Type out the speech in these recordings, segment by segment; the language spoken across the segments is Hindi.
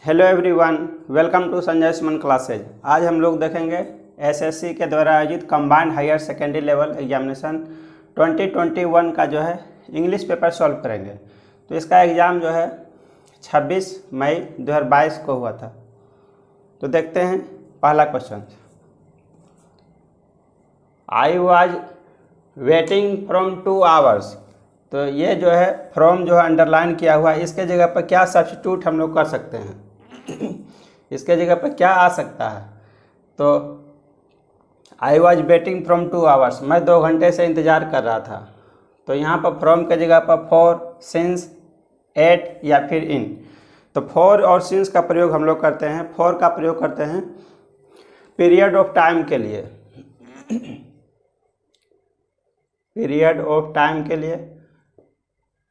Hello everyone, welcome to Sanjay Suman classes. आज हम लोग देखेंगे एसएससी के द्वारा आयोजित combined higher secondary level examination 2021 का जो है इंग्लिश पेपर सॉल्व करेंगे। तो इसका एग्ज़ाम जो है 26 मई 2022 को हुआ था। तो देखते हैं पहला question. I was waiting from 2 hours. तो ये जो है फ्रॉम जो है अंडरलाइन किया हुआ है, इसके जगह पर क्या सब्स्टिट्यूट हम लोग कर सकते हैं इसके जगह पर क्या आ सकता है? तो I was waiting from 2 hours, मैं 2 घंटे से इंतज़ार कर रहा था। तो यहाँ पर फ्रॉम के जगह पर फॉर, सिंस, एट या फिर इन। तो फॉर और सिंस का प्रयोग हम लोग करते हैं। फॉर का प्रयोग करते हैं पीरियड ऑफ टाइम के लिए, पीरियड ऑफ टाइम के लिए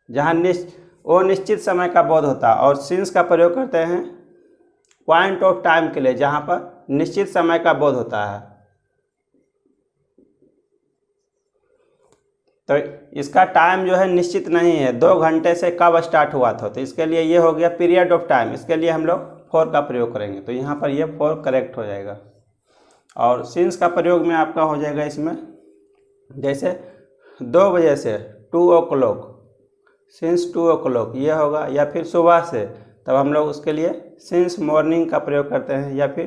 जहाँ निश्चित समय का बोध होता है। और सिंस का प्रयोग करते हैं पॉइंट ऑफ टाइम के लिए, जहाँ पर निश्चित समय का बोध होता है। तो इसका टाइम जो है निश्चित नहीं है, 2 घंटे से कब स्टार्ट हुआ था। तो इसके लिए ये हो गया पीरियड ऑफ टाइम, इसके लिए हम लोग फॉर का प्रयोग करेंगे। तो यहाँ पर ये फॉर करेक्ट हो जाएगा। और सिंस का प्रयोग में आपका हो जाएगा इसमें जैसे 2 बजे से 2 o'clock, सिंस 2 o'clock ये होगा। या फिर सुबह से, तब हम लोग उसके लिए सिंस मॉर्निंग का प्रयोग करते हैं। या फिर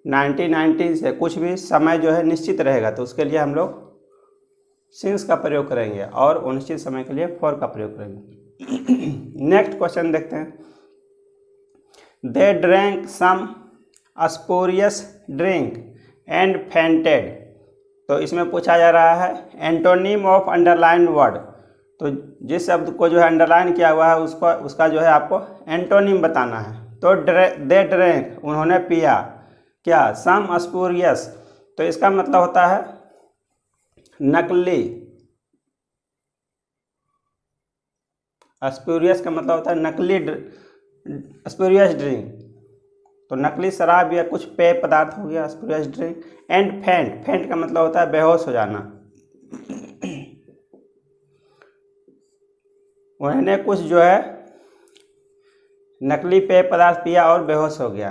1990 से कुछ भी समय जो है निश्चित रहेगा, तो उसके लिए हम लोग सिंस का प्रयोग करेंगे। और अनिश्चित समय के लिए फॉर का प्रयोग करेंगे। नेक्स्ट क्वेश्चन देखते हैं। They drank some spurious drink and fainted. तो इसमें पूछा जा रहा है एंटोनिम ऑफ अंडरलाइन वर्ड। तो जिस शब्द को जो है अंडरलाइन किया हुआ है उसका जो है आपको एंटोनिम बताना है। तो दे ड्रैंक, उन्होंने पिया क्या, सम स्पूरियस। तो इसका मतलब होता है नकली। स्पूरियस का मतलब होता है नकली, स्पूरियस ड्रिंक। तो नकली शराब या कुछ पेय पदार्थ हो गया स्पूरियस ड्रिंक। एंड फेंट, फेंट का मतलब होता है बेहोश हो जाना। उन्होंने कुछ जो है नकली पेय पदार्थ पिया और बेहोश हो गया।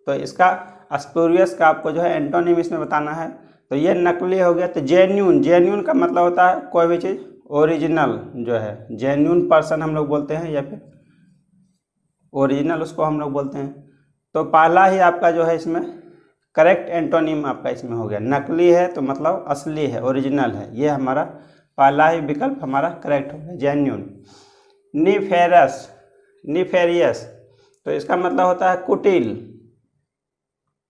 तो इसका स्पूरियस का आपको जो है एंटोनिम इसमें बताना है। तो ये नकली हो गया। तो जेन्यून, जेन्यून का मतलब होता है कोई भी चीज़ ओरिजिनल जो है, जेन्यून पर्सन हम लोग बोलते हैं, या फिर ओरिजिनल उसको हम लोग बोलते हैं। तो पहला ही आपका जो है इसमें करेक्ट एंटोनिम आपका इसमें हो गया। नकली है तो मतलब असली है, ओरिजिनल है। ये हमारा पहला ही विकल्प हमारा करेक्ट हो गया, जेन्यून। नीफेरस, नीफेरियस, तो इसका मतलब होता है कुटिल,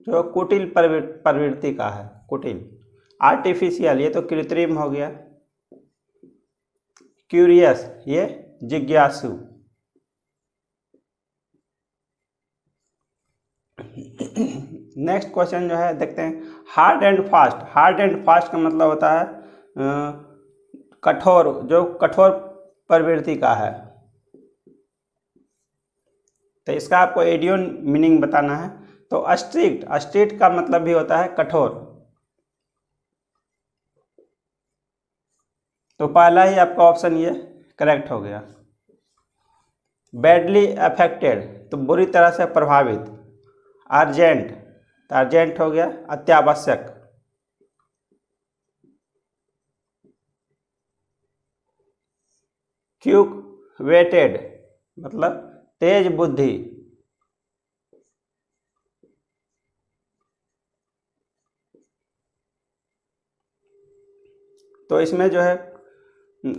जो कुटिल प्रवृत्ति का है, कुटिल। आर्टिफिशियल, ये तो कृत्रिम हो गया। क्यूरियस, ये जिज्ञासु। नेक्स्ट क्वेश्चन जो है देखते हैं। Hard and fast, hard and fast का मतलब होता है कठोर, जो कठोर प्रवृत्ति का है। तो इसका आपको एडियन मीनिंग बताना है। तो स्ट्रिक्ट, स्ट्रिक्ट का मतलब भी होता है कठोर। तो पहला ही आपका ऑप्शन ये करेक्ट हो गया। बैडली अफेक्टेड, तो बुरी तरह से प्रभावित। अर्जेंट, तो अर्जेंट हो गया अत्यावश्यक। क्विक वेटेड, मतलब तेज बुद्धि। तो इसमें जो है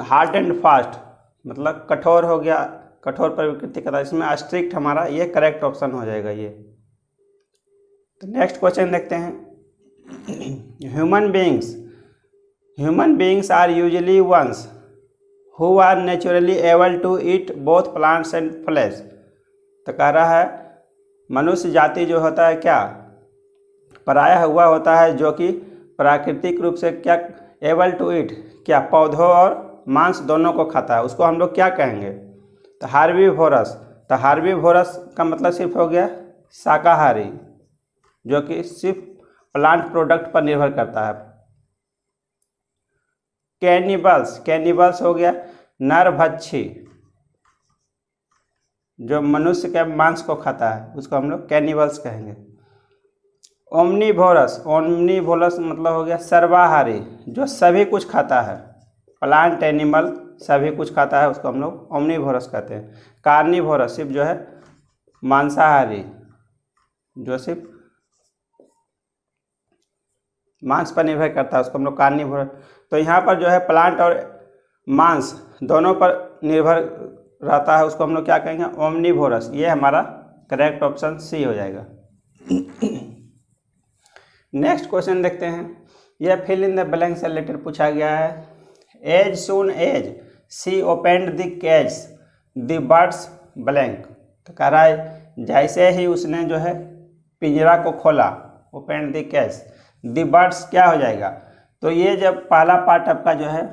हार्ड एंड फास्ट मतलब कठोर हो गया, कठोर प्रवृत्ति का था। इसमें स्ट्रिक्ट हमारा ये करेक्ट ऑप्शन हो जाएगा ये। तो नेक्स्ट क्वेश्चन देखते हैं। Human beings are usually ones who are naturally able to eat both plants and flesh. तो कह रहा है मनुष्य जाति जो होता है क्या, प्रायः हुआ होता है जो कि प्राकृतिक रूप से क्या एबल टू ईट, क्या पौधों और मांस दोनों को खाता है, उसको हम लोग क्या कहेंगे? तो हार्बीवोरस। तो हार्बीवोरस का मतलब सिर्फ हो गया शाकाहारी, जो कि सिर्फ प्लांट प्रोडक्ट पर निर्भर करता है। कैनिबल्स, कैनिबल्स हो गया नरभक्षी, जो मनुष्य के मांस को खाता है उसको हम लोग कैनिबल्स कहेंगे। ओमनीवोरस, ओमनीवोरस मतलब हो गया सर्वाहारी, जो सभी कुछ खाता है, प्लांट एनिमल सभी कुछ खाता है, उसको हम लोग ओमनीवोरस कहते हैं। कार्निवोरस सिर्फ जो है मांसाहारी, जो सिर्फ मांस पर निर्भर करता है, उसको हम लोग कार्निवोरस। तो यहाँ पर जो है प्लांट और मांस दोनों पर निर्भर रहता है, उसको हम लोग क्या कहेंगे, ओमनीवोरस। ये हमारा करेक्ट ऑप्शन सी हो जाएगा। नेक्स्ट क्वेश्चन देखते हैं। यह फिल इन द ब्लैंक से रिलेटेड पूछा गया है। As soon as she opened the cage the birds blank. तो कह रहा है जैसे ही उसने जो है पिंजरा को खोला, opened the cage the birds क्या हो जाएगा। तो ये जब पहला पार्ट आपका जो है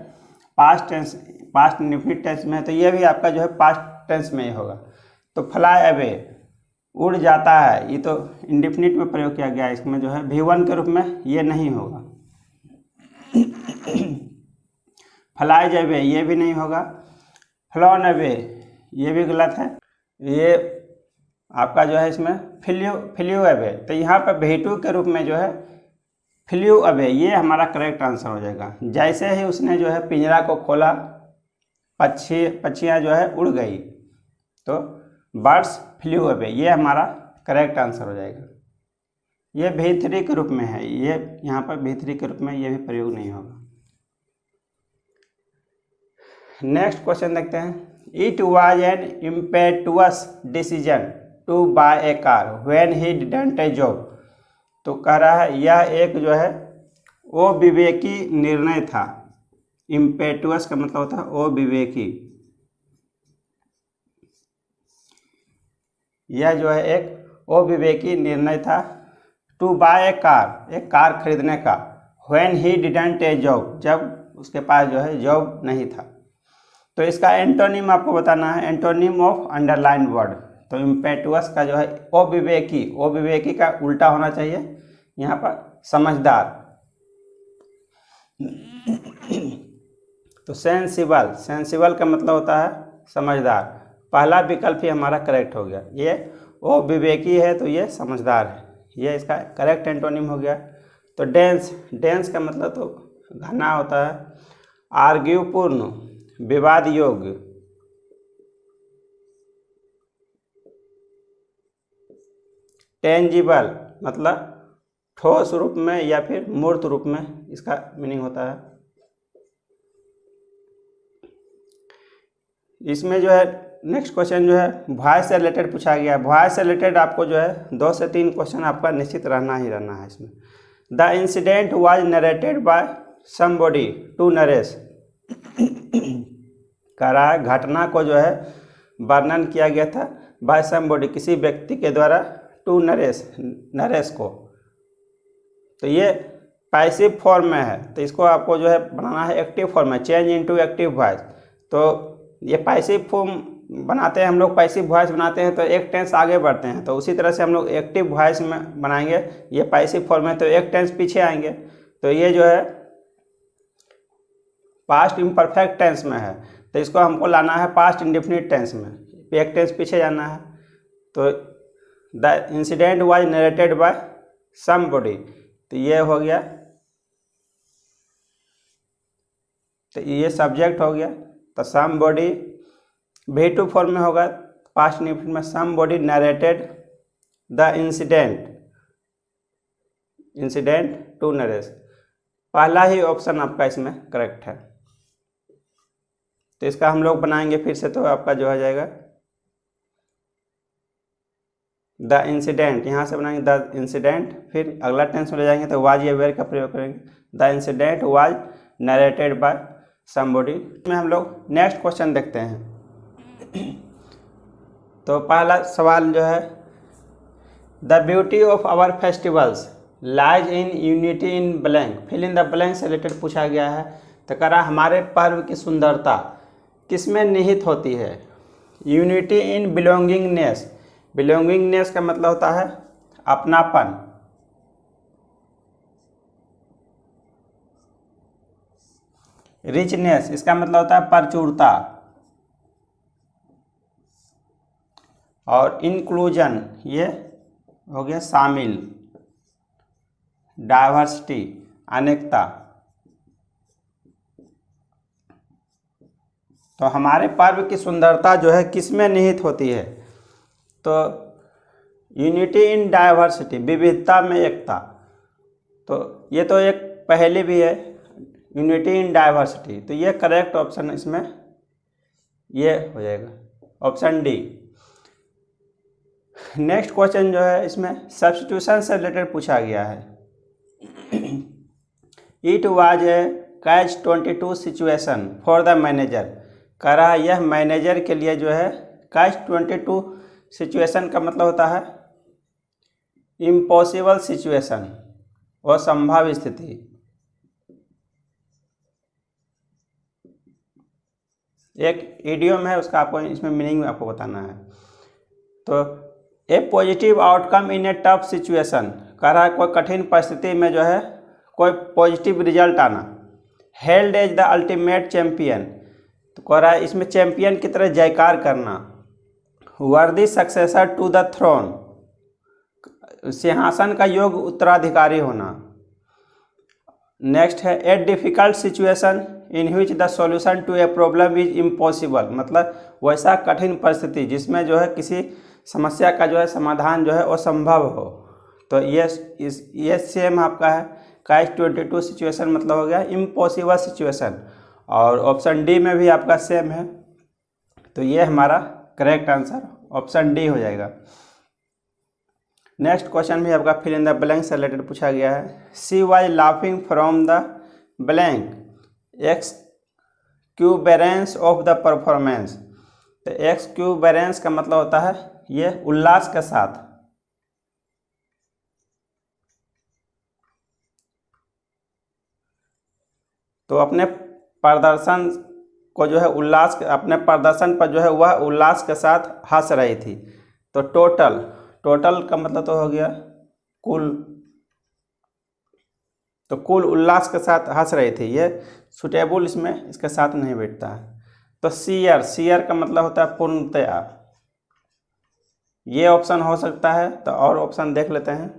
past tense, past indefinite tense में है, तो ये भी आपका जो है पास्ट टेंस में ही होगा। तो फ्लाई अवे उड़ जाता है, ये तो इंडेफिनिट में प्रयोग किया गया है, इसमें जो है V1 के रूप में ये नहीं होगा। फ्लाई अवे ये भी नहीं होगा। फ्लॉन अवे ये भी गलत है। ये आपका जो है इसमें फ्ल्यू अवे, तो यहाँ पर V2 के रूप में जो है फ्ल्यू अवे, ये हमारा करेक्ट आंसर हो जाएगा। जैसे ही उसने जो है पिंजरा को खोला, पक्षियाँ जो है उड़ गई, तो बर्ड्स फ्ल्यू अवे, ये हमारा करेक्ट आंसर हो जाएगा। ये V3 के रूप में है, ये यहाँ पर V3 के रूप में ये भी प्रयोग नहीं होगा। नेक्स्ट क्वेश्चन देखते हैं। It was an impetuous decision to buy a car when he didn't a job. तो कह रहा है यह एक जो है वो विवेकी निर्णय था। इम्पेटुअस का मतलब होता है वो विवेकी। यह जो है एक वो विवेकी निर्णय था टू बाय ए कार, एक कार खरीदने का, when he didn't a job, जब उसके पास जो है जॉब नहीं था। तो इसका एंटोनिम आपको बताना है, एंटोनिम ऑफ अंडरलाइन वर्ड। तो इम्पेटुअस का जो है ओ विवेकी का उल्टा होना चाहिए यहाँ पर समझदार। तो सेंसिबल का मतलब होता है समझदार। पहला विकल्प ही हमारा करेक्ट हो गया। ये ओ विवेकी है तो ये समझदार है, ये इसका करेक्ट एंटोनिम हो गया। तो डेंस का मतलब तो घना होता है। आर्ग्यू पूर्ण, विवाद योग्य। टेंजिबल मतलब ठोस रूप में या फिर मूर्त रूप में, इसका मीनिंग होता है। इसमें जो है नेक्स्ट क्वेश्चन जो है वॉइस से रिलेटेड पूछा गया है। वॉइस से रिलेटेड आपको जो है 2 से 3 क्वेश्चन आपका निश्चित रहना है इसमें। The incident was narrated by somebody to Naresh. कह रहा है घटना को जो है वर्णन किया गया था बाय समबॉडी, किसी व्यक्ति के द्वारा, टू नरेश को। तो ये पैसिव फॉर्म में है, तो इसको आपको जो है बनाना है एक्टिव फॉर्म में, चेंज इनटू एक्टिव वॉइस। तो ये पैसिव फॉर्म बनाते हैं हम लोग, पैसिव वॉइस बनाते हैं तो एक टेंस आगे बढ़ते हैं, तो उसी तरह से हम लोग एक्टिव वॉइस में बनाएंगे। ये पैसिव फॉर्म है तो एक टेंस पीछे आएंगे। तो ये जो है पास्ट इम्परफेक्ट टेंस में है, तो इसको हमको लाना है पास्ट इंडेफिनिट टेंस में, एक टेंस पीछे जाना है। तो the incident was narrated by somebody, तो ये हो गया, तो ये सब्जेक्ट हो गया। तो समबॉडी V2 फॉर्म में होगा, पास्ट इंडेफिनिट में somebody narrated the incident to Naresh. पहला ही ऑप्शन आपका इसमें करेक्ट है। तो इसका हम लोग बनाएंगे फिर से, तो आपका जो हो जाएगा द इंसिडेंट, यहाँ से बनाएंगे द इंसिडेंट, फिर अगला टेंस में ले जाएंगे तो वाज या वेयर का प्रयोग करेंगे। The incident was narrated by somebody. में हम लोग नेक्स्ट क्वेश्चन देखते हैं। तो पहला सवाल जो है the beauty of our festivals lies in unity in blank, fill in the blank से रिलेटेड पूछा गया है। तो कह रहा हमारे पर्व की सुंदरता किसमें निहित होती है। यूनिटी इन बिलोंगिंगनेस, बिलोंगिंगनेस का मतलब होता है अपनापन। रिचनेस इसका मतलब होता है प्रचुरता। और इंक्लूजन ये हो गया शामिल, डाइवर्सिटी अनेकता। तो हमारे पर्व की सुंदरता जो है किस में निहित होती है? तो यूनिटी इन डाइवर्सिटी, विविधता में एकता। तो ये तो एक पहले भी है, यूनिटी इन डाइवर्सिटी, तो ये करेक्ट ऑप्शन इसमें ये हो जाएगा ऑप्शन डी। नेक्स्ट क्वेश्चन जो है इसमें सब्स्टिट्यूशन से रिलेटेड पूछा गया है। It was a catch 22 situation for the manager, कह रहा है यह मैनेजर के लिए जो है कैच 22 सिचुएशन का मतलब होता है इम्पॉसिबल सिचुएशन, असंभव स्थिति। एक इडियम है, उसका आपको इसमें मीनिंग आपको बताना है। तो a positive outcome in a tough situation, कह रहा है कोई कठिन परिस्थिति में जो है कोई पॉजिटिव रिजल्ट आना। Held as the ultimate champion, तो कह रहा है इसमें चैंपियन की तरह जयकार करना। वर्दी सक्सेसर टू द थ्रोन, सिंहासन का योग्य उत्तराधिकारी होना। नेक्स्ट है a difficult situation in which the solution to a problem is impossible, मतलब वैसा कठिन परिस्थिति जिसमें जो है किसी समस्या का जो है समाधान जो है असंभव हो। तो ये सेम आपका है कैच 22 सिचुएशन मतलब हो गया इम्पॉसिबल सिचुएशन, और ऑप्शन डी में भी आपका सेम है। तो ये हमारा करेक्ट आंसर ऑप्शन डी हो जाएगा। नेक्स्ट क्वेश्चन भी आपका फिल इन द ब्लैंक से रिलेटेड पूछा गया है। She was laughing from the blank exuberance of the performance, तो एक्सक्यूबेरेंस का मतलब होता है ये उल्लास के साथ। तो अपने प्रदर्शन को जो है अपने प्रदर्शन पर जो है वह उल्लास के साथ हंस रही थी। तो टोटल का मतलब तो हो गया कुल, तो कुल उल्लास के साथ हंस रही थी, ये सुटेबल इसमें इसके साथ नहीं बैठता है। तो सीयर का मतलब होता है पूर्णतया, ये ऑप्शन हो सकता है। तो और ऑप्शन देख लेते हैं।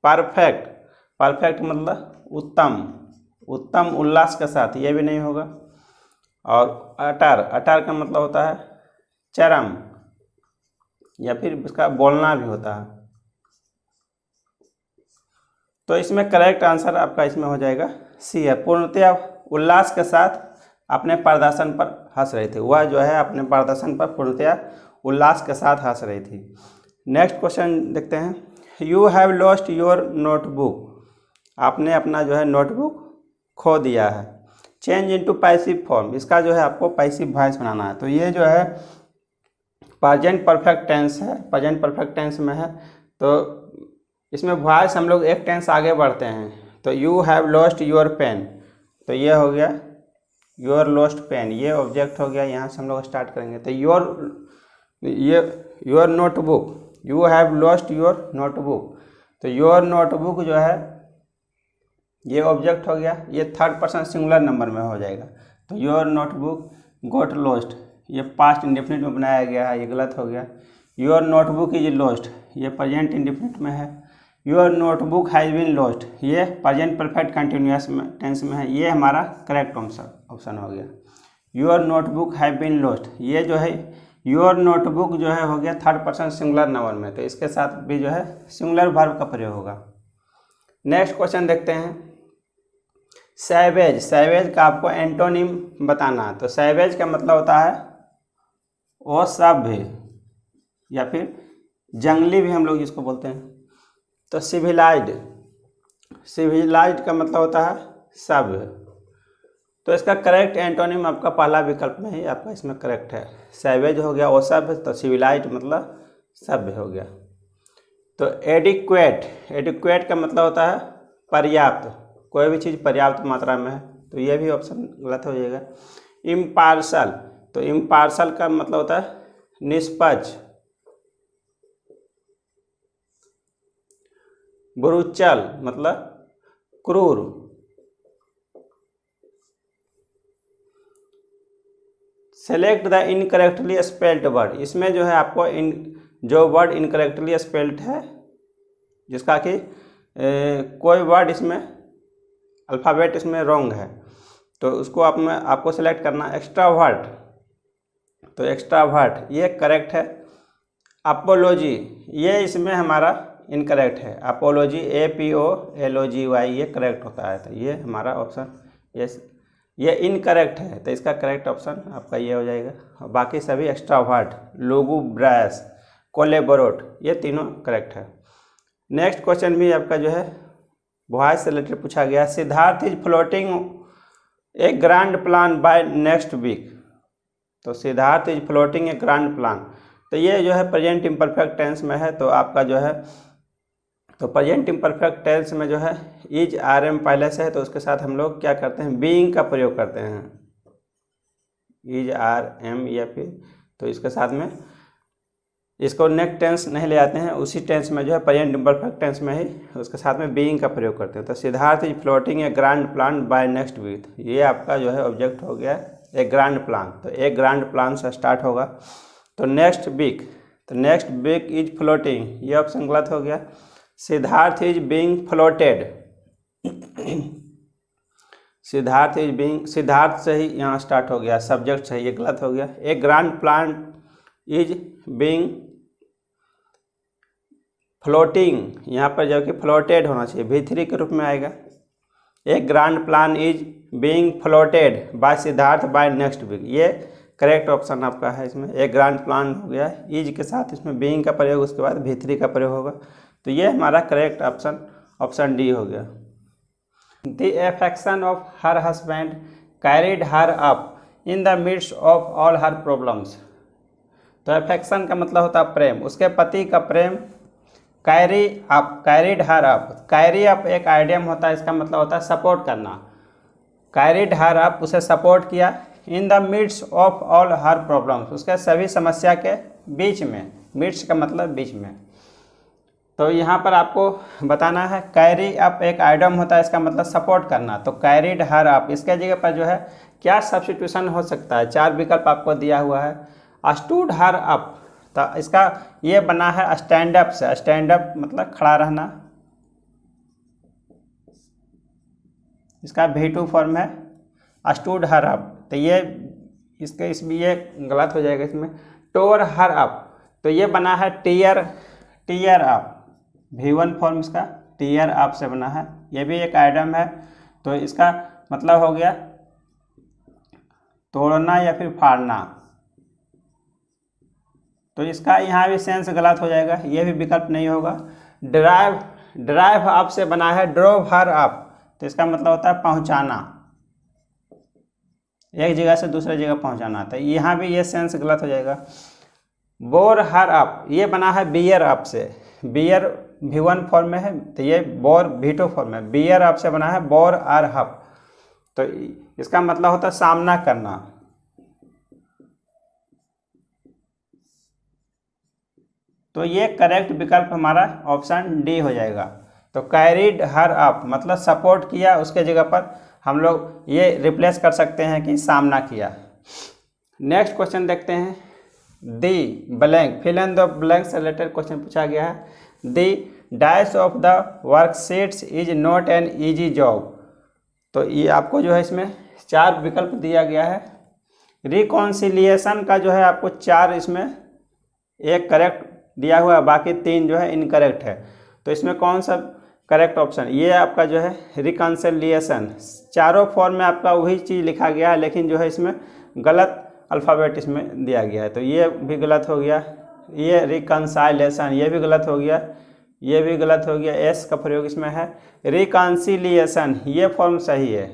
परफेक्ट मतलब उत्तम उल्लास के साथ, ये भी नहीं होगा। और अटर का मतलब होता है चरम, या फिर इसका बोलना भी होता है। तो इसमें करेक्ट आंसर आपका इसमें हो जाएगा सी है, पूर्णतया उल्लास के साथ अपने प्रदर्शन पर हंस रही थी। वह जो है अपने प्रदर्शन पर पूर्णतया उल्लास के साथ हंस रही थी। नेक्स्ट क्वेश्चन देखते हैं। You have lost your notebook, आपने अपना जो है नोटबुक खो दिया है। चेंज इनटू पैसिव फॉर्म, इसका जो है आपको पैसिव वॉइस बनाना है। तो ये जो है प्रेजेंट परफेक्ट टेंस है, प्रेजेंट परफेक्ट टेंस में है। तो इसमें वॉइस हम लोग एक टेंस आगे बढ़ते हैं। तो you have lost your pen, तो ये हो गया योर लॉस्ट पेन, ये ऑब्जेक्ट हो गया। यहाँ से हम लोग स्टार्ट करेंगे। तो your notebook, you have lost your notebook, तो योर नोटबुक जो है ये ऑब्जेक्ट हो गया। ये थर्ड पर्सन सिंगुलर नंबर में हो जाएगा। तो योर नोटबुक गॉट लॉस्ट, ये पास्ट इंडेफिनिट में बनाया गया है, ये गलत हो गया। योर नोटबुक इज लॉस्ट, ये प्रेजेंट इंडेफिनिट में है। Your notebook has been lost, ये प्रेजेंट परफेक्ट कंटिन्यूअस टेंस में है। ये हमारा करेक्ट ऑप्शन हो गया। Your notebook have been lost, ये जो है योर नोटबुक जो है हो गया थर्ड पर्सन सिंगुलर नंबर में, तो इसके साथ भी जो है सिंगुलर वर्ब का प्रयोग होगा। नेक्स्ट क्वेश्चन देखते हैं। सैवेज का आपको एंटोनिम बताना। तो सैवेज का मतलब होता है असभ्य या फिर जंगली भी हम लोग जिसको बोलते हैं। तो सिविलाइज्ड का मतलब होता है सभ्य। तो इसका करेक्ट एंटोनिम आपका पहला विकल्प में ही आपका इसमें करेक्ट है। सैवेज हो गया असभ्य, तो सिविलाइज्ड मतलब सभ्य हो गया। तो एडिक्वेट का मतलब होता है पर्याप्त, कोई भी चीज़ पर्याप्त मात्रा में है, तो ये भी ऑप्शन गलत हो जाएगा। इम्पार्शल, तो इम्पार्शल का मतलब होता है निष्पक्ष। ब्रूचल मतलब क्रूर। Select the incorrectly spelled word, इसमें जो है आपको जो वर्ड इनकरेक्टली स्पेल्ड है, जिसका कि कोई वर्ड इसमें अल्फ़ाबेट इसमें रॉन्ग है, तो उसको आपको सेलेक्ट करना। एक्स्ट्रावर्ट, तो एक्स्ट्रावर्ट ये करेक्ट है। अपोलॉजी ये इसमें हमारा इनकरेक्ट है। अपोलॉजी APOLOGY ये करेक्ट होता है, तो ये हमारा ऑप्शन ये इनकरेक्ट है, तो इसका करेक्ट ऑप्शन आपका ये हो जाएगा। बाकी सभी एक्स्ट्रावर्ट, लुगुब्रायस, कोलेबोरेट ये तीनों करेक्ट है। नेक्स्ट क्वेश्चन भी आपका जो है वॉइस से रिलेटेड पूछा गया। Siddharth is floating a grand plan by next week, तो Siddharth is floating a grand plan, तो ये जो है प्रेजेंट इम्परफेक्ट टेंस में है, तो आपका जो है तो प्रेजेंट इम्परफेक्ट टेंस में जो है इज RM पहले से है, तो उसके साथ हम लोग क्या करते हैं, बीइंग का प्रयोग करते हैं, इज RM या फिर, तो इसके साथ में इसको नेक्स्ट टेंस नहीं ले आते हैं, उसी टेंस में जो है प्रेजेंट इम्परफेक्ट टेंस में ही उसके साथ में बीइंग का प्रयोग करते हैं। तो Siddharth is floating a grand plan by next week, ये आपका जो है ऑब्जेक्ट हो गया ए ग्रैंड प्लान, तो एक ग्रैंड प्लान से स्टार्ट होगा। तो नेक्स्ट वीक, तो नेक्स्ट वीक इज फ्लोटिंग, ये ऑप्शन गलत हो गया। Siddharth is being floated, Siddharth is being, Siddharth से ही यहाँ स्टार्ट हो गया, सब्जेक्ट से, ये गलत हो गया। एक grand plan is being floating, यहाँ पर जबकि फ्लोटेड होना चाहिए, V3 के रूप में आएगा। एक grand plan is being floated by Siddharth by next week, ये करेक्ट ऑप्शन आपका है इसमें। एक ग्रैंड प्लान हो गया, इज के साथ इसमें बीइंग का प्रयोग, उसके बाद V3 का प्रयोग होगा, तो ये हमारा करेक्ट ऑप्शन D हो गया। The affection of her husband carried her up in the midst of all her problems, तो अफेक्शन का मतलब होता है प्रेम, उसके पति का प्रेम carry up, carried her up, carry up एक आइडियम होता है, इसका मतलब होता है सपोर्ट करना। कैरिड हर अप, उसे सपोर्ट किया, in the midst of all her problems, उसके सभी समस्या के बीच में, मिड्स का मतलब बीच में। तो यहाँ पर आपको बताना है कैरी अप एक आइडियम होता है, इसका मतलब सपोर्ट करना, तो कैरिड हर अप, इसके जगह पर जो है क्या सब्स्टिट्यूशन हो सकता है, 4 विकल्प आपको दिया हुआ है। स्टूड हर अप, तो इसका ये बना है स्टैंड अप से, स्टैंड अप मतलब खड़ा रहना, इसका V2 फॉर्म है स्टूड हर अप, तो ये इसके इसमें ये गलत हो जाएगा इसमें। टोर हर अप, तो ये बना है टीयर अप, V1 फॉर्म इसका टीयर अप से बना है, ये भी एक आइटम है, तो इसका मतलब हो गया तोड़ना या फिर फाड़ना, तो इसका यहाँ भी सेंस गलत हो जाएगा, ये भी विकल्प नहीं होगा। ड्राइव अप से बना है ड्रोव हर अप, तो इसका मतलब होता है पहुँचाना, एक जगह से दूसरे जगह पहुँचाना, तो यहाँ भी ये सेंस गलत हो जाएगा। बोर हर अप, ये बना है बियर अप से, बियर V1 फॉर्म में है, तो ये बोर V2 फॉर्म में, बियर अप से बना है बोर आर हप, तो इसका मतलब होता है सामना करना। तो ये करेक्ट विकल्प हमारा ऑप्शन D हो जाएगा। तो कैरिड हर अप मतलब सपोर्ट किया, उसके जगह पर हम लोग ये रिप्लेस कर सकते हैं कि सामना किया। नेक्स्ट क्वेश्चन देखते हैं। The blank, fill in the blank से रिलेटेड क्वेश्चन पूछा गया है। The dash of the worksheets is not an easy job, तो ये आपको जो है इसमें 4 विकल्प दिया गया है। रिकॉन्सिलिएशन का जो है आपको 4 इसमें एक करेक्ट दिया हुआ है, बाकी 3 जो है इनकरेक्ट है, तो इसमें कौन सा करेक्ट ऑप्शन, ये आपका जो है रिकॉन्सिलिएशन, चारों फॉर्म में आपका वही चीज़ लिखा गया है, लेकिन जो है इसमें गलत अल्फ़ाबेट इसमें दिया गया है, तो ये भी गलत हो गया। ये रिकॉन्सिलेशन, ये भी गलत हो गया, ये भी गलत हो गया, एस का प्रयोग इसमें है। रिकॉन्सिलिएशन ये फॉर्म सही है,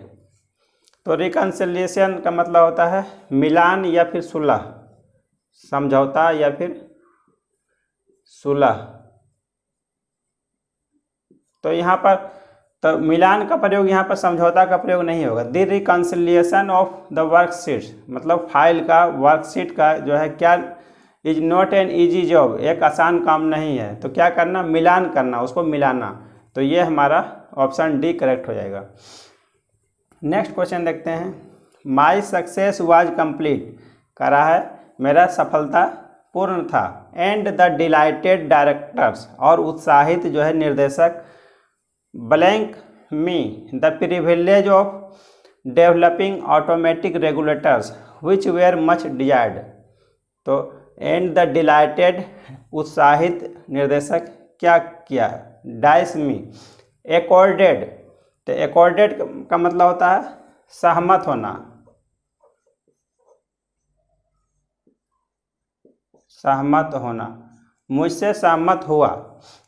तो रिकॉन्सिलिएशन का मतलब होता है मिलान या फिर सुलह, समझौता या फिर सुलह, तो यहाँ पर तो मिलान का प्रयोग, यहाँ पर समझौता का प्रयोग नहीं होगा। The reconciliation of the worksheet मतलब फाइल का, वर्कशीट का जो है क्या, is not an easy job, एक आसान काम नहीं है, तो क्या करना, मिलान करना, उसको मिलाना, तो ये हमारा ऑप्शन डी करेक्ट हो जाएगा। नेक्स्ट क्वेश्चन देखते हैं। माई सक्सेस वाज कंप्लीट करा है, मेरा सफलता पूर्ण था। एंड द डिलाइटेड डायरेक्टर्स, और उत्साहित जो है निर्देशक, blank me the privilege of developing automatic regulators which were much desired. तो एंड द डिलाइटेड, उत्साहित निर्देशक क्या किया, डाइस मी एकॉर्डेड, तो एकॉर्डेड का मतलब होता है सहमत होना, सहमत होना, मुझसे सहमत हुआ।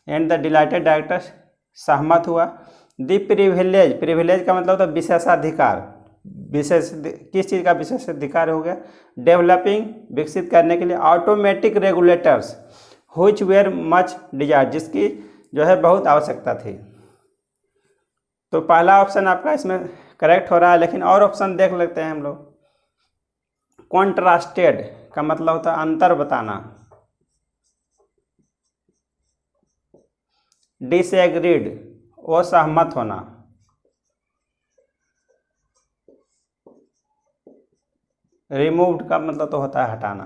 एंड द डिलाइटेड डायरेक्टर सहमत हुआ। द प्रिविलेज, प्रिविलेज का मतलब होता है विशेषाधिकार, विशेष किस चीज़ का विशेषाधिकार हो गया, डेवलपिंग विकसित करने के लिए, automatic regulators which were much desire, जिसकी जो है बहुत आवश्यकता थी। तो पहला ऑप्शन आपका इसमें करेक्ट हो रहा है, लेकिन और ऑप्शन देख लेते हैं हम लोग। कॉन्ट्रास्टेड का मतलब होता है अंतर बताना, डिसएग्रीड असहमत होना, रिमूव्ड का मतलब तो होता है हटाना।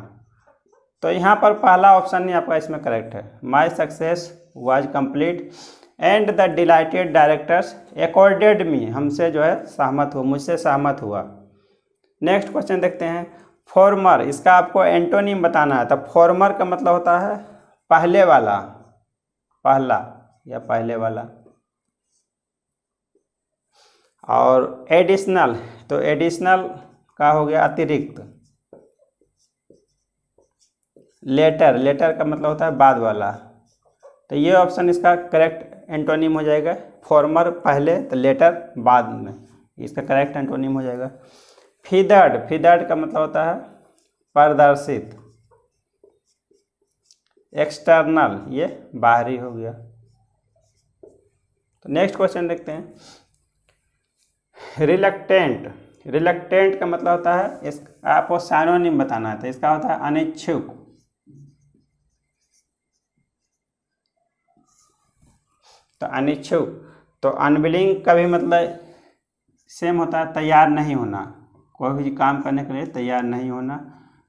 तो यहाँ पर पहला ऑप्शन ही आपका इसमें करेक्ट है। My success was complete and the delighted directors accorded me, हमसे जो है सहमत हुआ, मुझसे सहमत हुआ। नेक्स्ट क्वेश्चन देखते हैं। फॉर्मर, इसका आपको एंटोनिम बताना है। तो फॉर्मर का मतलब होता है पहले वाला, पहला या पहले वाला। और एडिशनल, तो एडिशनल का हो गया अतिरिक्त। लेटर, लेटर का मतलब होता है बाद वाला। तो ये ऑप्शन इसका करेक्ट एंटोनिम हो जाएगा। फॉर्मर पहले, तो लेटर बाद में, इसका करेक्ट एंटोनिम हो जाएगा। फीदर्ड, फीदर्ड का मतलब होता है प्रदर्शित। एक्सटर्नल, ये बाहरी हो गया। तो नेक्स्ट क्वेश्चन देखते हैं। रिलक्टेंट, रिलक्टेंट का मतलब होता है, इस आपको साइनोनिम बताना है। तो इसका होता है अनिच्छुक। तो अनिच्छुक, तो अनविलिंग का भी मतलब सेम होता है, तैयार नहीं होना, कोई भी काम करने के लिए तैयार नहीं होना,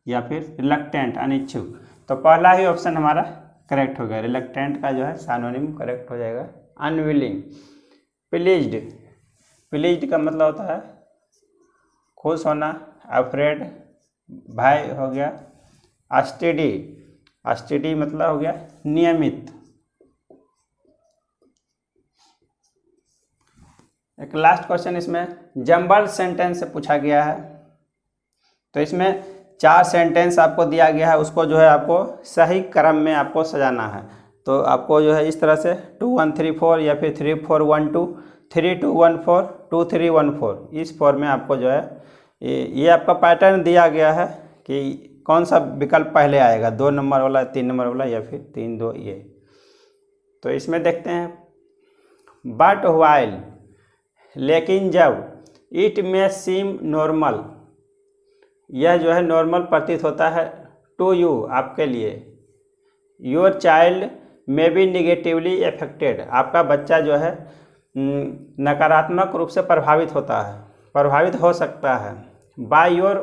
या फिर रिलक्टेंट, अनिच्छुक। तो पहला ही ऑप्शन हमारा करेक्ट हो गया। रिलक्टेंट का जो है साइनोनिम करेक्ट हो जाएगा अनविलिंग। प्लीज्ड, प्लीज्ड का मतलब होता है खुश होना। अफ्रेड, भय हो गया। अस्टेडी, अस्टेडी मतलब हो गया नियमित। एक लास्ट क्वेश्चन इसमें जंबल सेंटेंस से पूछा गया है। तो इसमें 4 सेंटेंस आपको दिया गया है, उसको जो है आपको सही क्रम में आपको सजाना है। तो आपको जो है इस तरह से 2 1 3 4 या फिर 3 4 1 2 3 2 1 4 2 3 1 4, इस फॉर्म में आपको जो है ये आपका पैटर्न दिया गया है कि कौन सा विकल्प पहले आएगा, 2 नंबर वाला, 3 नंबर वाला, या फिर 3 2 ये। तो इसमें देखते हैं। बट व्हाइल, लेकिन जब, इट मे सीम नॉर्मल, यह जो है नॉर्मल प्रतीत होता है, टू यू आपके लिए, your child may be negatively affected, आपका बच्चा जो है नकारात्मक रूप से प्रभावित होता है, प्रभावित हो सकता है। Bye your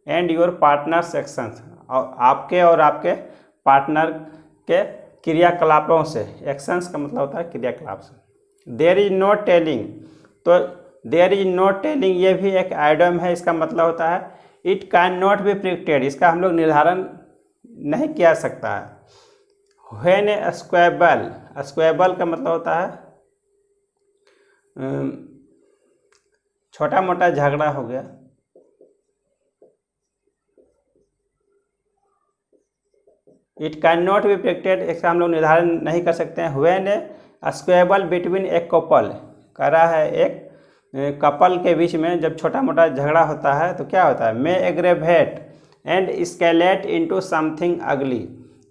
and your partners actions, आपके और आपके पार्टनर के क्रियाकलापों से। एक्शंस का मतलब होता है क्रियाकलाप से। देयर इज नो टेलिंग, तो देयर इज नो टेलिंग ये भी एक आइडम है। इसका मतलब होता है it can not be predicted, इसका हम लोग निर्धारण नहीं किया सकता है। व्हेन ए स्क्वेबल, स्क्वेबल का मतलब होता है छोटा मोटा झगड़ा हो गया। It can not be predicted, इसका हम लोग निर्धारण नहीं कर सकते हैं। When a squabble between a couple, कह रहा है एक कपल के बीच में जब छोटा मोटा झगड़ा होता है तो क्या होता है, मे एग्रेवेट एंड स्केलेट इनटू समथिंग अगली।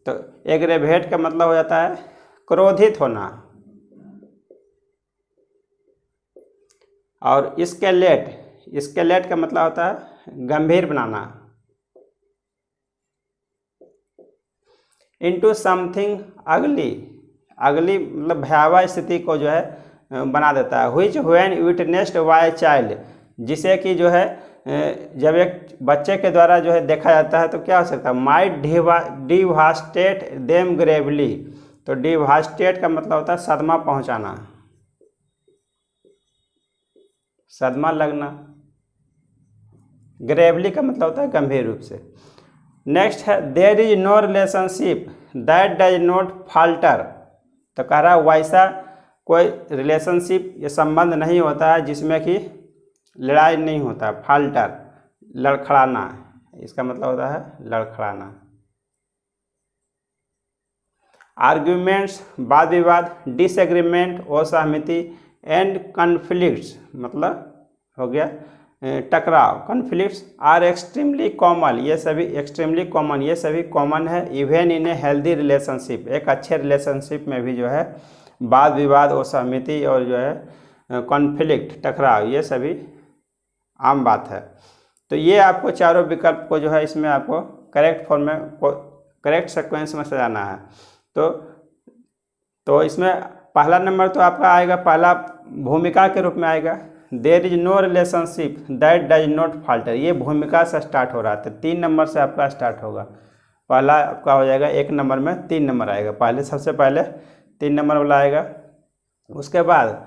तो एग्रेवेट का मतलब हो जाता है क्रोधित होना, और स्केलेट, स्केलेट का मतलब होता है गंभीर बनाना। इनटू समथिंग अगली, अगली मतलब भयावह स्थिति को जो है बना देता है। Which when witnessed by child, जिसे कि जो है जब एक बच्चे के द्वारा जो है देखा जाता है तो क्या हो सकता है, माइट डिवास्टेट देम ग्रेवली। तो डिवास्टेट का मतलब होता है सदमा पहुंचाना, सदमा लगना। ग्रेवली का मतलब होता है गंभीर रूप से। नेक्स्ट है there is no relationship that does not falter. तो कह रहा है वैसा कोई रिलेशनशिप या संबंध नहीं होता है जिसमें कि लड़ाई नहीं होता, फाल्टर लड़खड़ाना, इसका मतलब होता है लड़खड़ाना। आर्ग्यूमेंट्स वाद विवाद, डिसएग्रीमेंट असहमति, एंड कन्फ्लिक्ट्स मतलब हो गया टकराव। कन्फ्लिक्ट्स आर एक्सट्रीमली कॉमन, ये सभी एक्सट्रीमली कॉमन, ये सभी कॉमन है even in a healthy relationship. एक अच्छे रिलेशनशिप में भी जो है वाद विवाद असहमति और जो है कॉन्फ्लिक्ट टकराव ये सभी आम बात है। तो ये आपको चारों विकल्प को जो है इसमें आपको करेक्ट फॉर्म में करेक्ट सीक्वेंस में सजाना है। तो इसमें पहला नंबर तो आपका आएगा, पहला भूमिका के रूप में आएगा, there is no relationship that does not falter. ये भूमिका से स्टार्ट हो रहा है तो 3 नंबर से आपका स्टार्ट होगा। पहला आपका हो जाएगा 1 नंबर में 3 नंबर आएगा, पहले सबसे पहले 3 नंबर वाला आएगा। उसके बाद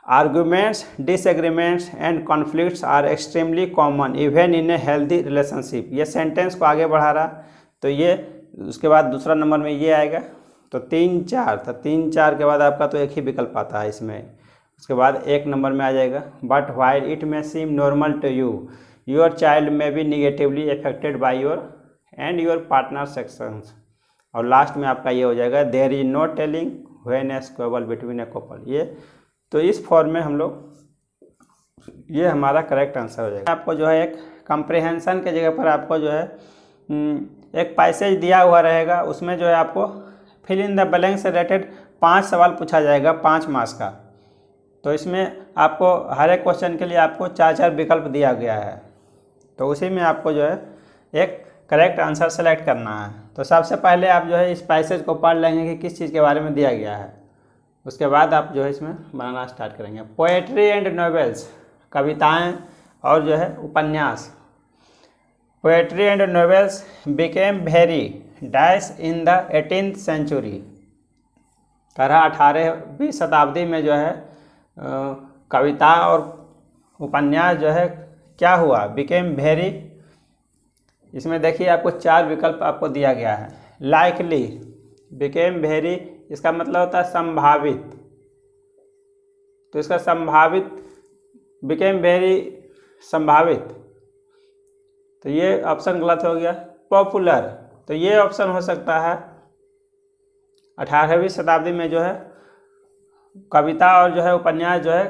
arguments, disagreements and conflicts are extremely common even in a healthy relationship. ये सेंटेंस को आगे बढ़ा रहा, तो ये उसके बाद दूसरा नंबर में ये आएगा। तो 3 4, तो 3 4 के बाद आपका तो एक ही विकल्प आता है इसमें। उसके बाद 1 नंबर में आ जाएगा but while it may seem normal to you your child may be negatively affected by your and your partner sections. और लास्ट में आपका ये हो जाएगा there is no telling when a squabble between a couple. ये तो इस फॉर्म में हम लोग, ये हमारा करेक्ट आंसर हो जाएगा। आपको जो है एक कंप्रिहेंशन के जगह पर आपको जो है एक पैसेज दिया हुआ रहेगा, उसमें जो है आपको फिल इन द ब्लैंक से रिलेटेड 5 सवाल पूछा जाएगा 5 मार्क्स का। तो इसमें आपको हर एक क्वेश्चन के लिए आपको 4 विकल्प दिया गया है, तो उसी में आपको जो है एक करेक्ट आंसर सेलेक्ट करना है। तो सबसे पहले आप जो है इस पैसेज को पढ़ लेंगे कि किस चीज़ के बारे में दिया गया है, उसके बाद आप जो है इसमें बनाना स्टार्ट करेंगे। पोएट्री एंड नॉवेल्स, कविताएं और जो है उपन्यास। Poetry and novels became very dash in the 18th century. कह रहा 18वीं शताब्दी में जो है कविता और उपन्यास जो है क्या हुआ, बिकेम वेरी। इसमें देखिए आपको 4 विकल्प आपको दिया गया है। लाइकली, बिकेम वेरी, इसका मतलब होता है संभावित, तो इसका संभावित बिकेम वेरी संभावित, तो ये ऑप्शन गलत हो गया। पॉपुलर, तो ये ऑप्शन हो सकता है 18वीं शताब्दी में जो है कविता और जो है उपन्यास जो है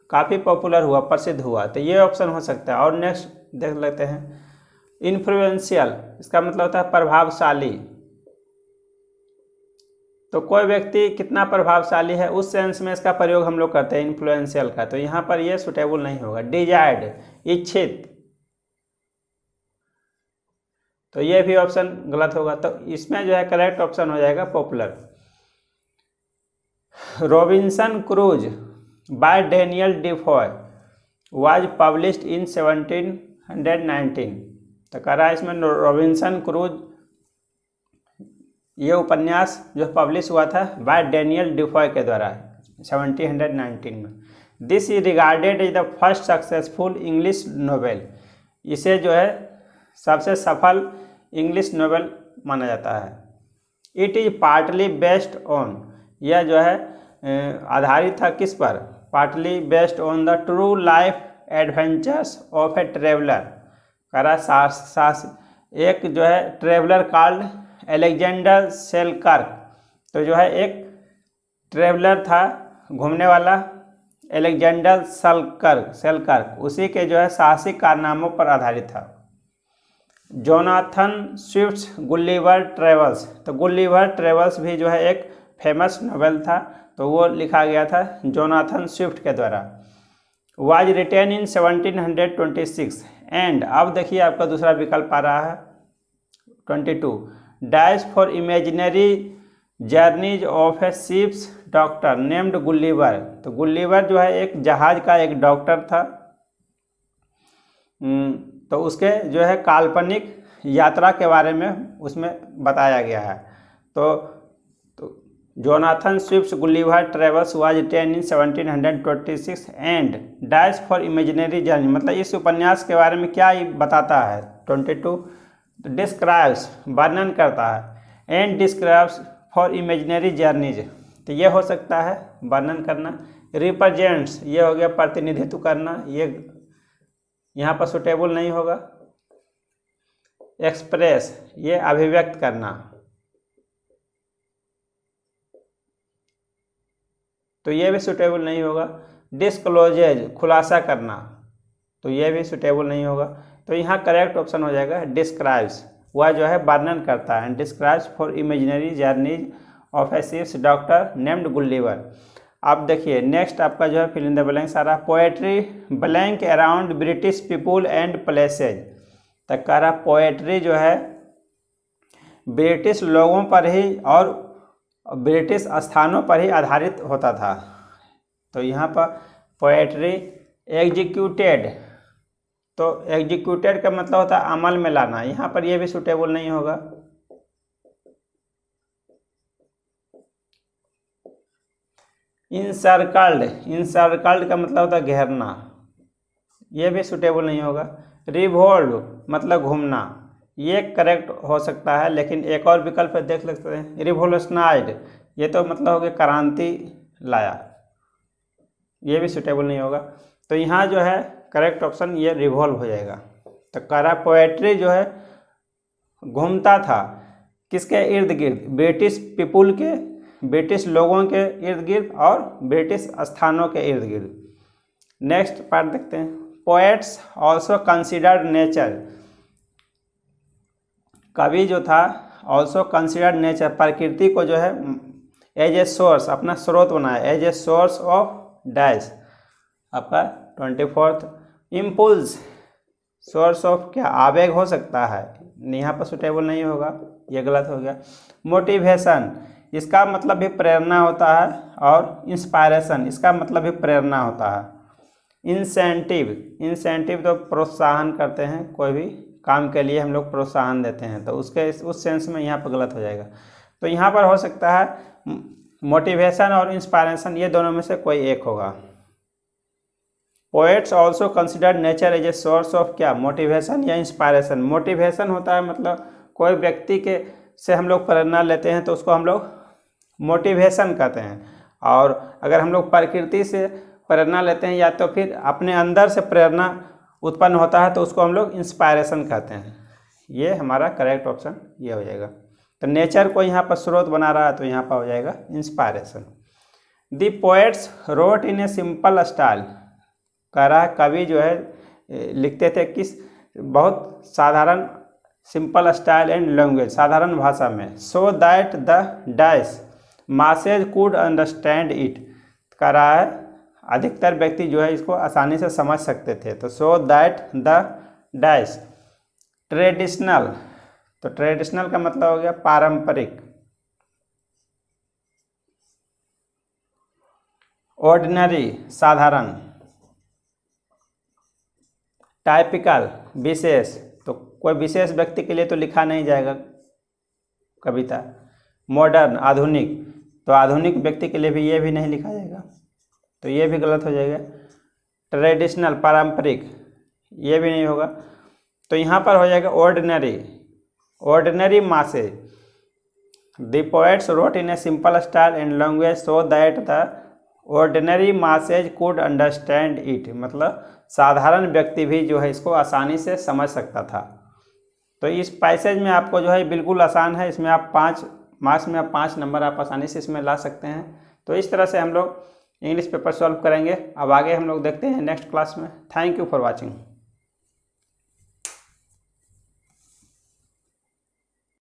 काफ़ी पॉपुलर हुआ, प्रसिद्ध हुआ, तो ये ऑप्शन हो सकता है। और नेक्स्ट देख लेते हैं इन्फ्लुएंशियल, इसका मतलब होता है प्रभावशाली। तो कोई व्यक्ति कितना प्रभावशाली है उस सेंस में इसका प्रयोग हम लोग करते हैं इन्फ्लुएंशियल का, तो यहाँ पर ये सुटेबल नहीं होगा। डिजायर्ड, इच्छित, तो ये भी ऑप्शन गलत होगा, तो इसमें जो है करेक्ट ऑप्शन हो जाएगा popular. Robinson Crusoe by Daniel Defoe was published in 1719। तो कह रहा है इसमें रॉबिन्सन क्रूज ये उपन्यास जो पब्लिश हुआ था बाय डैनियल डिफॉय के द्वारा 1719 में। This is regarded is the first successful English novel. इसे जो है सबसे सफल इंग्लिश नोवेल माना जाता है। It is partly based on, यह जो है आधारित था किस पर, partly based on the true life adventures of a traveller. कह रहा एक जो है ट्रेवलर कॉल्ड एलेक्जेंडर सेलकर्क, तो जो है एक ट्रेवलर था घूमने वाला एलेक्जेंडर सेलकर्क, उसी के जो है साहसिक कारनामों पर आधारित था। जोनाथन स्विफ्ट्स गुलिवर ट्रेवल्स, तो गुलिवर ट्रेवल्स भी जो है एक फेमस नोवेल था, तो वो लिखा गया था जोनाथन स्विफ्ट के द्वारा। वाज रिटेन इन 1726 एंड, अब देखिए आपका दूसरा विकल्प आ रहा है 22 dash for imaginary journeys of A ships doctor named Gulliver. तो गुलिवर जो है एक जहाज का एक डॉक्टर था तो उसके जो है काल्पनिक यात्रा के बारे में उसमें बताया गया है। तो Jonathan Swift Gulliver Travels was 10 in 1726 and dies for imaginary journey, मतलब इस उपन्यास के बारे में क्या बताता है। 22 डिस्क्राइब्स वर्णन करता है, and describes for imaginary journeys, तो ये हो सकता है वर्णन करना। रिप्रेजेंट्स, ये हो गया प्रतिनिधित्व करना, ये यहाँ पर सुटेबल नहीं होगा। एक्सप्रेस, ये अभिव्यक्त करना, तो ये भी सुटेबल नहीं होगा। डिस्क्लोजेज, खुलासा करना, तो ये भी सुटेबल नहीं होगा। तो यहाँ करेक्ट ऑप्शन हो जाएगा डिस्क्राइब्स, वह जो है वर्णन करता है। Describes for imaginary journeys of A ships doctor named Gulliver. आप देखिए नेक्स्ट आपका जो है फिल इन द ब्लैंक्स आ रहा है। Poetry blank around British people and places, तक कह रहा पोएट्री जो है ब्रिटिश लोगों पर ही और ब्रिटिश स्थानों पर ही आधारित होता था। तो यहाँ पर पोएट्री एग्जीक्यूटेड, तो एग्जीक्यूटेड का मतलब होता है अमल में लाना, यहाँ पर यह भी सुटेबल नहीं होगा। इंसर्कल्ड, इंसर्कल्ड का मतलब होता है घेरना, यह भी सुटेबल नहीं होगा। रिवोल्व मतलब घूमना, ये करेक्ट हो सकता है, लेकिन एक और विकल्प देख सकते हैं रिवोल्यूशनाइज्ड, ये तो मतलब हो गया क्रांति लाया, ये भी सुटेबल नहीं होगा। तो यहाँ जो है करेक्ट ऑप्शन ये रिवॉल्व हो जाएगा। तो करा पोएट्री जो है घूमता था किसके इर्द गिर्द, ब्रिटिश पीपुल के, ब्रिटिश लोगों के इर्द गिर्द और ब्रिटिश स्थानों के इर्द गिर्द। नेक्स्ट पार्ट देखते हैं। पोएट्स ऑल्सो कंसिडर्ड नेचर, कवि जो था ऑल्सो कंसिडर्ड नेचर, प्रकृति को जो है एज ए सोर्स, अपना स्रोत बनाया, as a source of dash, आपका 24th। इम्पल्स, सोर्स ऑफ क्या, आवेग हो सकता है, यहाँ पर सुटेबल नहीं होगा, ये गलत हो गया। मोटिवेशन, इसका मतलब भी प्रेरणा होता है, और इंस्पायरेशन, इसका मतलब भी प्रेरणा होता है। इंसेंटिव, इंसेंटिव तो प्रोत्साहन करते हैं, कोई भी काम के लिए हम लोग प्रोत्साहन देते हैं, तो उसके उस सेंस में यहाँ पर गलत हो जाएगा। तो यहाँ पर हो सकता है मोटिवेशन और इंस्पायरेशन, ये दोनों में से कोई एक होगा। Poets also considered nature as a source of क्या, मोटिवेशन या इंस्पायरेशन। मोटिवेशन होता है मतलब कोई व्यक्ति के से हम लोग प्रेरणा लेते हैं तो उसको हम लोग मोटिवेशन कहते हैं, और अगर हम लोग प्रकृति से प्रेरणा लेते हैं या तो फिर अपने अंदर से प्रेरणा उत्पन्न होता है तो उसको हम लोग इंस्पायरेशन कहते हैं। ये हमारा करेक्ट ऑप्शन ये हो जाएगा। तो नेचर को यहाँ पर स्रोत बना रहा है तो यहाँ पर हो जाएगा inspiration. The poets wrote in a simple style, कह रहा है कवि जो है लिखते थे किस बहुत साधारण, सिंपल स्टाइल एंड लैंग्वेज, साधारण भाषा में, so that the dash masses could understand it, कह रहा है अधिकतर व्यक्ति जो है इसको आसानी से समझ सकते थे। तो so that the dash traditional, तो ट्रेडिशनल का मतलब हो गया पारंपरिक। ऑर्डिनरी साधारण। टाइपिकल विशेष, तो कोई विशेष व्यक्ति के लिए तो लिखा नहीं जाएगा कविता। मॉडर्न आधुनिक, तो आधुनिक व्यक्ति के लिए भी ये भी नहीं लिखा जाएगा, तो ये भी गलत हो जाएगा। ट्रेडिशनल पारंपरिक, ये भी नहीं होगा, तो यहाँ पर हो जाएगा ordinary. Ordinary masses, the poets wrote in a simple style and language so that the ordinary masses could understand it, मतलब साधारण व्यक्ति भी जो है इसको आसानी से समझ सकता था। तो इस पैसेज में आपको जो है बिल्कुल आसान है, इसमें आप 5 मार्क्स में आप 5 नंबर आप आसानी से इसमें ला सकते हैं। तो इस तरह से हम लोग इंग्लिश पेपर सॉल्व करेंगे। अब आगे हम लोग देखते हैं नेक्स्ट क्लास में। Thank you for watching.